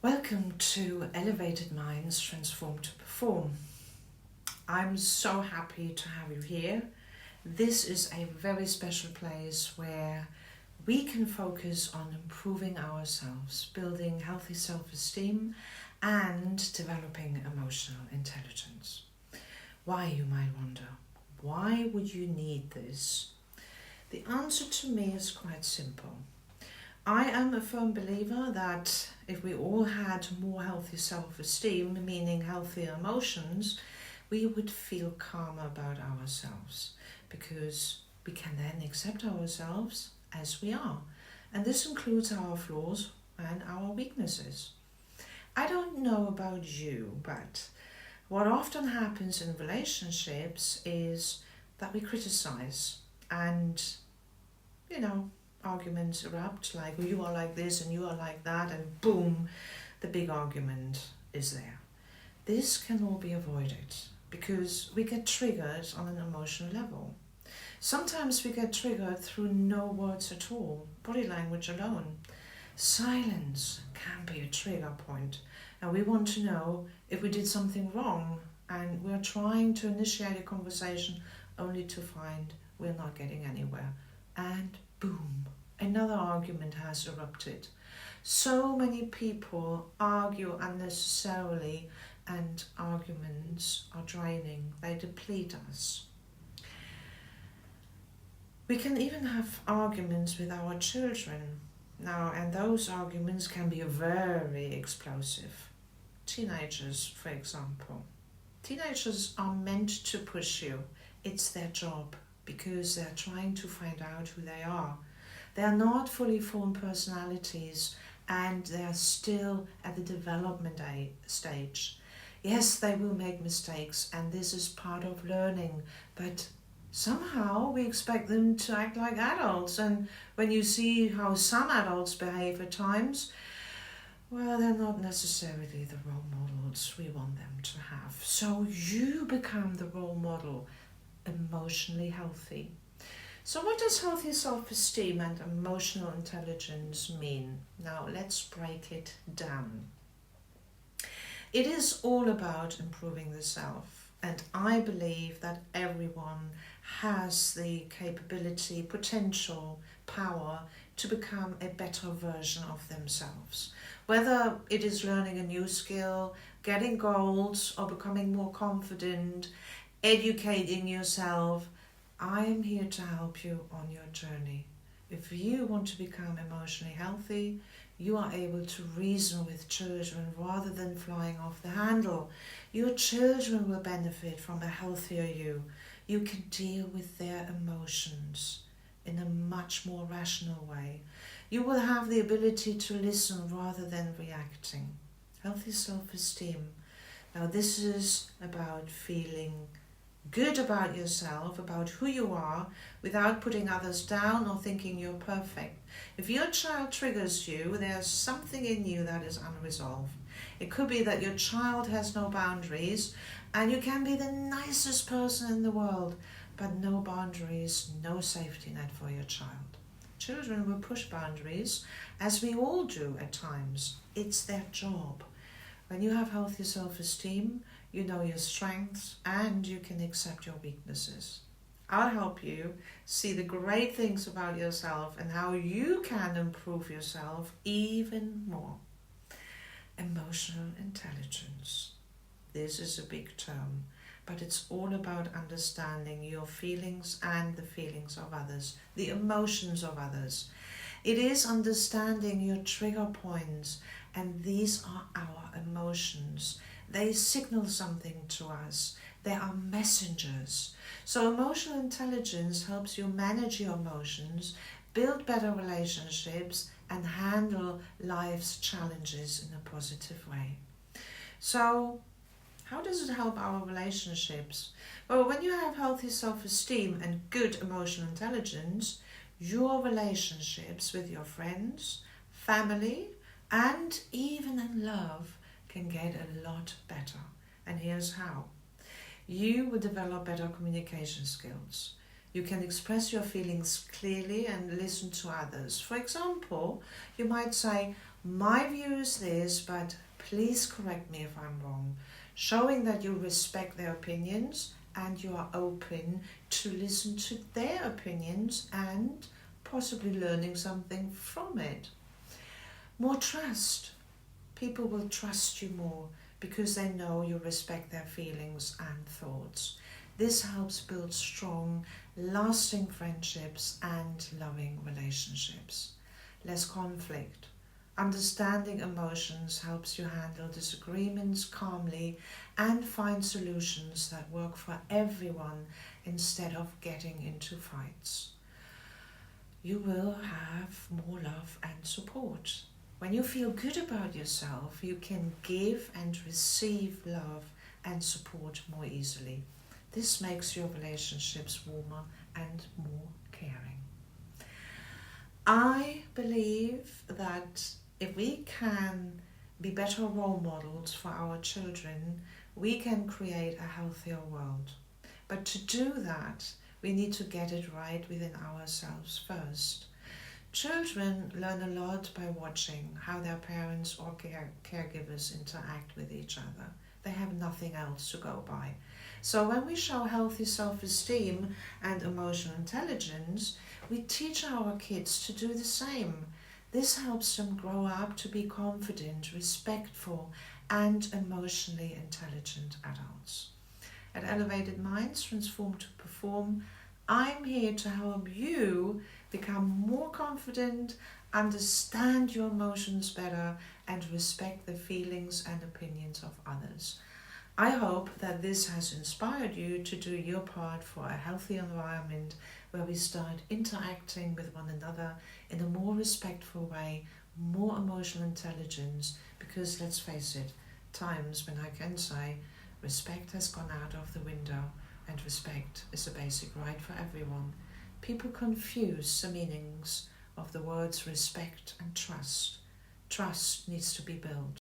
Welcome to Elevated Minds Transform to Perform. I'm so happy to have you here. This is a very special place where we can focus on improving ourselves, building healthy self-esteem and developing emotional intelligence. Why, you might wonder, why would you need this? The answer to me is quite simple. I am a firm believer that if we all had more healthy self-esteem, meaning healthier emotions, we would feel calmer about ourselves because we can then accept ourselves as we are. And this includes our flaws and our weaknesses. I don't know about you, but what often happens in relationships is that we criticize and, arguments erupt, like you are like this and you are like that, and boom, the big argument is there. This can all be avoided because we get triggered on an emotional level. Sometimes we get triggered through no words at all, body language alone. Silence can be a trigger point, and we want to know if we did something wrong, and we're trying to initiate a conversation only to find we're not getting anywhere. And boom, another argument has erupted. So many people argue unnecessarily, and arguments are draining. They deplete us. We can even have arguments with our children now, and those arguments can be very explosive. Teenagers, for example. Teenagers are meant to push you. It's their job because they're trying to find out who they are. They are not fully formed personalities and they are still at the development stage. Yes, they will make mistakes and this is part of learning, but somehow we expect them to act like adults, and when you see how some adults behave at times, well, they're not necessarily the role models we want them to have. So you become the role model, emotionally healthy. So what does healthy self-esteem and emotional intelligence mean? Now let's break it down. It is all about improving the self, and I believe that everyone has the capability, potential, power to become a better version of themselves. Whether it is learning a new skill, getting goals, or becoming more confident, educating yourself, I am here to help you on your journey. If you want to become emotionally healthy, you are able to reason with children rather than flying off the handle. Your children will benefit from a healthier you. You can deal with their emotions in a much more rational way. You will have the ability to listen rather than reacting. Healthy self-esteem. Now this is about feeling good about yourself, about who you are, without putting others down or thinking you're perfect. If your child triggers you, there's something in you that is unresolved. It could be that your child has no boundaries, and you can be the nicest person in the world, but no boundaries, no safety net for your child. Children will push boundaries, as we all do at times. It's their job. When you have healthy self-esteem, you know your strengths and you can accept your weaknesses. I'll help you see the great things about yourself and how you can improve yourself even more. Emotional intelligence. This is a big term, but it's all about understanding your feelings and the feelings of others, the emotions of others. It is understanding your trigger points, and these are our emotions. They signal something to us. They are messengers. So emotional intelligence helps you manage your emotions, build better relationships, and handle life's challenges in a positive way. So how does it help our relationships? Well, when you have healthy self-esteem and good emotional intelligence, your relationships with your friends, family, and even in love can get a lot better. And here's how. You will develop better communication skills. You can express your feelings clearly and listen to others. For example, you might say, My view is this, but please correct me if I'm wrong. Showing that you respect their opinions and you are open to listen to their opinions and possibly learning something from it. More trust. People will trust you more because they know you respect their feelings and thoughts. This helps build strong, lasting friendships and loving relationships. Less conflict. Understanding emotions helps you handle disagreements calmly and find solutions that work for everyone instead of getting into fights. You will have more love and support. When you feel good about yourself, you can give and receive love and support more easily. This makes your relationships warmer and more caring. I believe that if we can be better role models for our children, we can create a healthier world. But to do that, we need to get it right within ourselves first. Children learn a lot by watching how their parents or caregivers interact with each other. They have nothing else to go by. So when we show healthy self-esteem and emotional intelligence, we teach our kids to do the same. This helps them grow up to be confident, respectful, and emotionally intelligent adults. At Elevated Minds Transform to Perform, I'm here to help you become more confident, understand your emotions better, and respect the feelings and opinions of others. I hope that this has inspired you to do your part for a healthy environment where we start interacting with one another in a more respectful way, more emotional intelligence, because let's face it, times when I can say respect has gone out of the window and respect is a basic right for everyone. People confuse the meanings of the words respect and trust. Trust needs to be built.